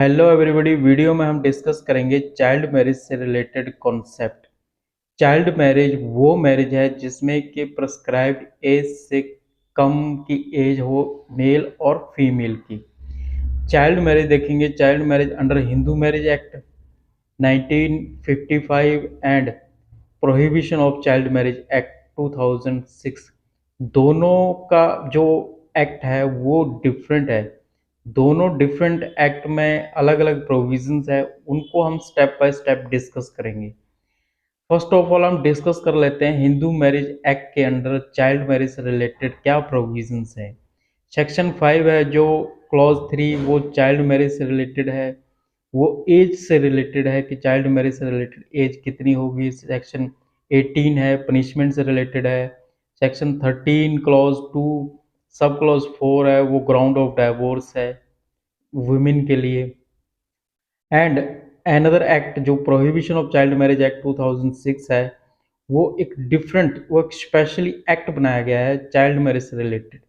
Hello everybody. Video में हम discuss करेंगे चाइल्ड मैरिज से रिलेटेड कॉन्सेप्ट। चाइल्ड मैरिज वो मैरिज है जिसमें कि प्रिस्क्राइब्ड एज से कम की एज हो मेल और फीमेल की। चाइल्ड मैरिज देखेंगे। Child marriage under Hindu marriage act 1955 and prohibition of child marriage act 2006। दोनों का जो एक्ट है वो डिफरेंट है। दोनों डिफरेंट एक्ट में अलग अलग प्रोविजंस है, उनको हम स्टेप बाय स्टेप डिस्कस करेंगे। फर्स्ट ऑफ ऑल हम डिस्कस कर लेते हैं हिंदू मैरिज एक्ट के अंडर चाइल्ड मैरिज से रिलेटेड क्या प्रोविजंस हैं। सेक्शन 5 है जो क्लॉज 3 वो चाइल्ड मैरिज से रिलेटेड है, वो एज से रिलेटेड है कि चाइल्ड मैरिज से रिलेटेड एज कितनी होगी। सेक्शन 18 है पनिशमेंट से रिलेटेड है। सेक्शन 13 क्लॉज 2 सब क्लॉज 4 है वो ग्राउंड ऑफ डाइवोर्स है वुमेन के लिए। एंड अनदर एक्ट जो prohibition of child marriage act 2006 है वो एक डिफरेंट, वो एक स्पेशली एक्ट बनाया गया है चाइल्ड मैरिज से रिलेटेड।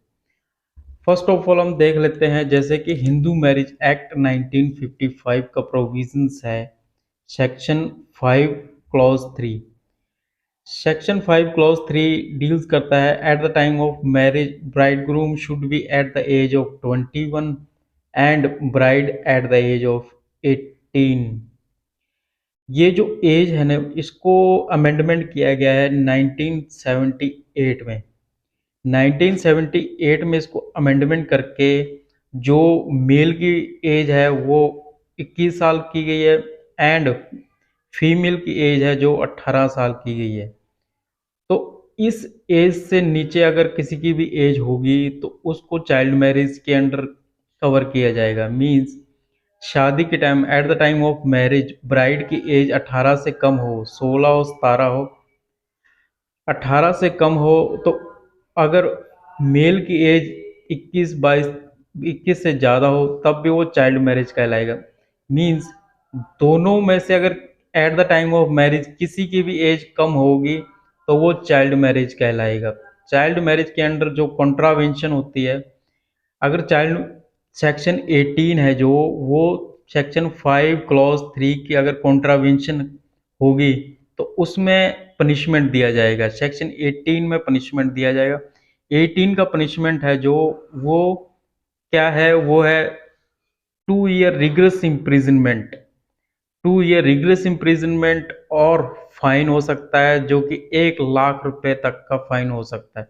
फर्स्ट ऑफ ऑल हम देख लेते हैं जैसे कि हिंदू मैरिज एक्ट 1955 का प्रोविजंस है section 5 clause 3। Section 5 clause 3 deals करता है at the time of marriage bride groom should be at the age of 21 and bride at the age of 18। ये जो एज है ना इसको अमेंडमेंट किया गया है 1978 में। 1978 में इसको अमेंडमेंट करके जो मेल की एज है वो 21 साल की गई है एंड फीमेल की एज है जो 18 साल की गई है। तो इस एज से नीचे अगर किसी की भी एज होगी तो उसको चाइल्ड मैरिज के अंडर कवर किया जाएगा। मींस शादी के time eight the time of marriage bride की एज 18 से कम हो, 16 हो 17 हो, 18 से कम हो तो अगर मेल की एज 21 22 21 से ज़्यादा हो तब भी वो चाइल्ड मैरिज कहलाएगा। मींस दोनों में से अगर eight the time of marriage किसी की भी एज कम होगी तो वो चाइल्ड मैरिज कहलाएगा। चाइल्ड मैरिज के अंडर जो कॉन्ट्रावेंशन होती है, अगर चाइल्ड सेक्शन 18 है जो वो सेक्शन 5 क्लॉज 3 की अगर कॉन्ट्रावेंशन होगी तो उसमें पनिशमेंट दिया जाएगा। सेक्शन 18 में पनिशमेंट दिया जाएगा। 18 का पनिशमेंट है जो वो क्या है, वो है 2 year rigorous imprisonment. 2 year rigorous imprisonment और फाइन हो सकता है जो कि 1 लाख रुपए तक का फाइन हो सकता है।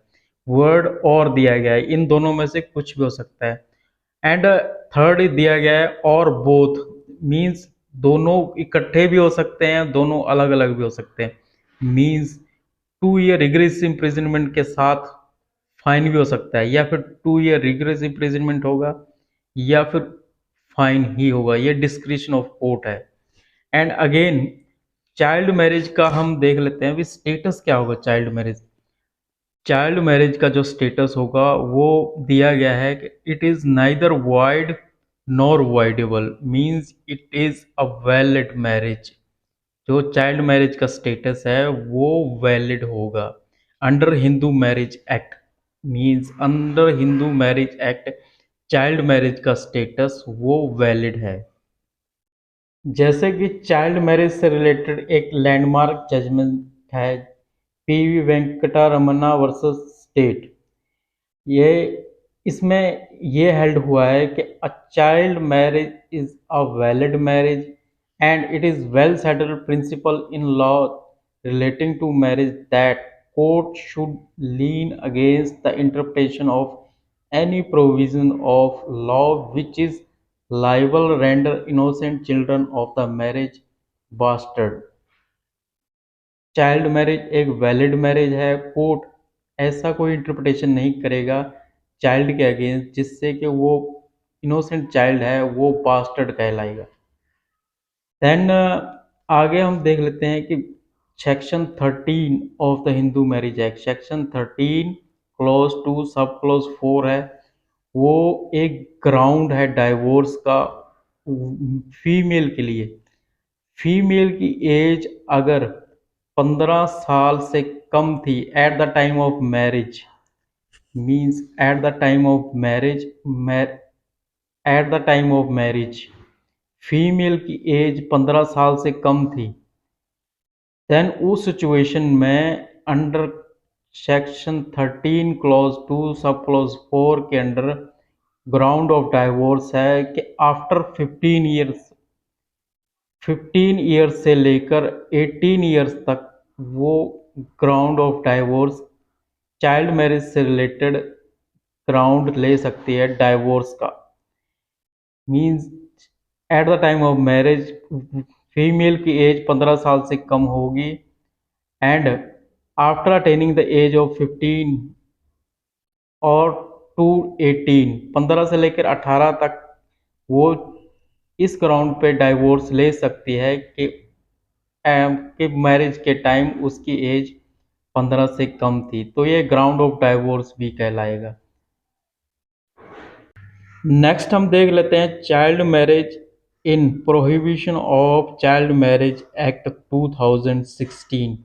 वर्ड और दिया गया है, इन दोनों में से कुछ भी हो सकता है। एंड थर्ड दिया गया है और बोथ, मींस दोनों इकट्ठे भी हो सकते हैं, दोनों अलग अलग भी हो सकते हैं। मींस 2 ईयर रिग्रेस इम्प्रिजनमेंट के साथ फाइन भी हो सकता है, या फिर 2 ईयर रिग्रेस इम्प्रिजनमेंट होगा या फिर फाइन ही होगा। ये डिस्क्रिप्शन ऑफ कोर्ट है। एंड अगेन चाइल्ड मैरिज का हम देख लेते हैं, अभी स्टेटस क्या होगा चाइल्ड मैरिज। चाइल्ड मैरिज का जो स्टेटस होगा वो दिया गया है कि it is neither void nor voidable, means it is a valid marriage. जो चाइल्ड मैरिज का स्टेटस है वो वैलिड होगा under Hindu marriage act. Means under Hindu marriage act child marriage का स्टेटस वो वैलिड है। जैसे कि चाइल्ड मैरिज से रिलेटेड एक लैंडमार्क जजमेंट है पीवी वेंकटरमना वर्सेस स्टेट। ये इसमें ये हेल्ड हुआ है कि a child marriage is a valid marriage and it is well settled principle in law relating to marriage that court should lean against the interpretation of any provision of law which is liable render innocent children of the marriage bastard। Child marriage एक valid marriage है। Court ऐसा कोई interpretation नहीं करेगा child के against जिससे कि वो इनोसेंट चाइल्ड है वो बास्टर्ड कहलाएगा। देन आगे हम देख लेते हैं कि section 13 of the Hindu marriage act, section 13 clause 2 sub clause 4 है वो एक ग्राउंड है डाइवोर्स का फीमेल के लिए। फीमेल की एज अगर 15 साल से कम थी eight the time of marriage, means eight the time of marriage, eight the time of marriage female की एज 15 साल से कम थी, देन उस सिचुएशन में under section 13 clause 2 sub clause 4 के अंडर ग्राउंड ऑफ डाइवोर्स है कि आफ्टर 15 ईयर्स से लेकर 18 ईयर्स तक वो ground of divorce child marriage से रिलेटेड ग्राउंड ले सकती है डाइवोर्स का। Means at the time of marriage female की एज 15 साल से कम होगी and after attaining the age of 15 और टू 18 15 से लेकर 18 तक वो इस ग्राउंड पे डाइवोर्स ले सकती है कि मैरिज के टाइम उसकी एज 15 से कम थी, तो ये ग्राउंड ऑफ डाइवोर्स भी कहलाएगा। नेक्स्ट हम देख लेते हैं child marriage in prohibition of child marriage act 2016।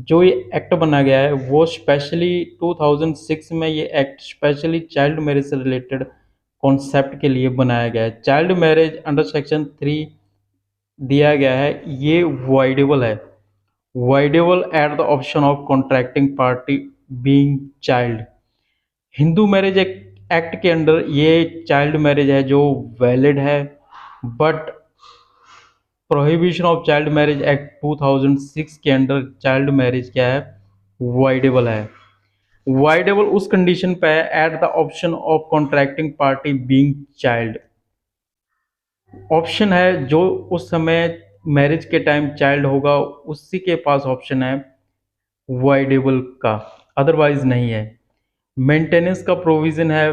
जो ये एक्ट बना गया है वो स्पेशली 2006 में ये एक्ट स्पेशली चाइल्ड मैरिज से रिलेटेड कॉन्सेप्ट के लिए बनाया गया है। चाइल्ड मैरिज अंडर सेक्शन 3 दिया गया है, ये वाइडेबल है, voidable at the option of contracting party being child. Hindu marriage act के अंडर ये चाइल्ड मैरिज है जो वैलिड है, but prohibition of child marriage act 2006 के अंडर चाइल्ड मैरिज क्या है, वाइडेबल है। वाइडेबल उस कंडीशन पे है at the option of contracting party being child. Option है जो उस समय मैरिज के टाइम चाइल्ड होगा उसी के पास ऑप्शन है वाइडेबल का, अदरवाइज नहीं है। मेंटेनेंस का प्रोविज़न है,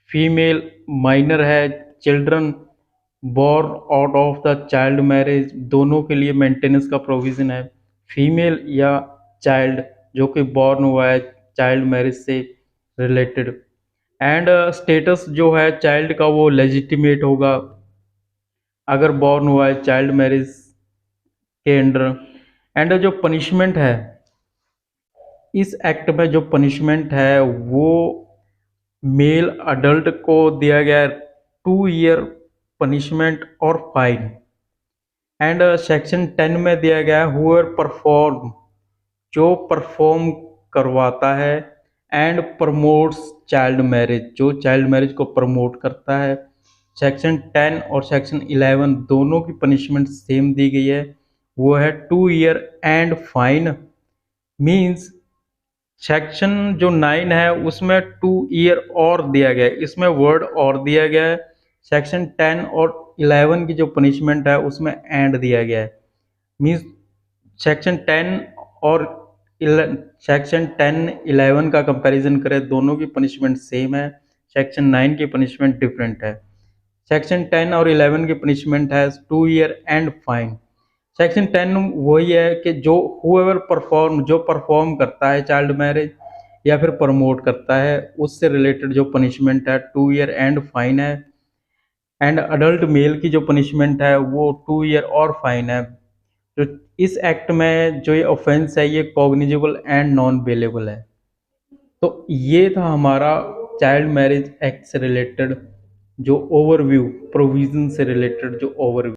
फीमेल माइनर है, children born out of the child marriage दोनों के लिए मेंटेनेंस का प्रोविज़न है, फीमेल या चाइल्ड जो कि बॉर्न हुआ है चाइल्ड मैरिज से रिलेटेड। एंड स्टेटस जो है चाइल्ड का वो लेजिटिमेट होगा अगर बॉर्न हुआ है चाइल्ड मैरिज के अंडर। एंड जो पनिशमेंट है इस एक्ट में, जो पनिशमेंट है वो मेल अडल्ट को दिया गया है 2 ईयर पनिशमेंट और फाइन। एंड सेक्शन 10 में दिया गया है हुएवर परफॉर्म, जो परफॉर्म करवाता है एंड प्रमोट्स चाइल्ड मैरिज, जो चाइल्ड मैरिज को प्रमोट करता है। सेक्शन 10 और सेक्शन 11 दोनों की पनिशमेंट सेम दी गई है, वो है 2 year and fine. Means section जो 9 है उसमें 2 ईयर और दिया गया है, इसमें वर्ड और दिया गया है। सेक्शन 10 और 11 की जो पनिशमेंट है उसमें एंड दिया गया है। मीन्स सेक्शन 10 और सेक्शन 10 11 का कंपैरिजन करें दोनों की पनिशमेंट सेम है, सेक्शन 9 की पनिशमेंट डिफरेंट है। सेक्शन 10 और 11 की पनिशमेंट है 2 ईयर एंड फाइन। सेक्शन 10 वही है कि जो हुएवर परफॉर्म, जो परफॉर्म करता है चाइल्ड मैरिज या फिर प्रमोट करता है उससे रिलेटेड जो पनिशमेंट है 2 ईयर एंड फाइन है। एंड अडल्ट मेल की जो पनिशमेंट है वो 2 ईयर और फाइन है। जो इस एक्ट में जो ये ऑफेंस है ये कॉग्निजेबल एंड नॉन बेलेबल है। तो ये था हमारा चाइल्ड मैरिज एक्ट से रिलेटेड जो ओवरव्यू, प्रोविजन से रिलेटेड जो ओवरव्यू।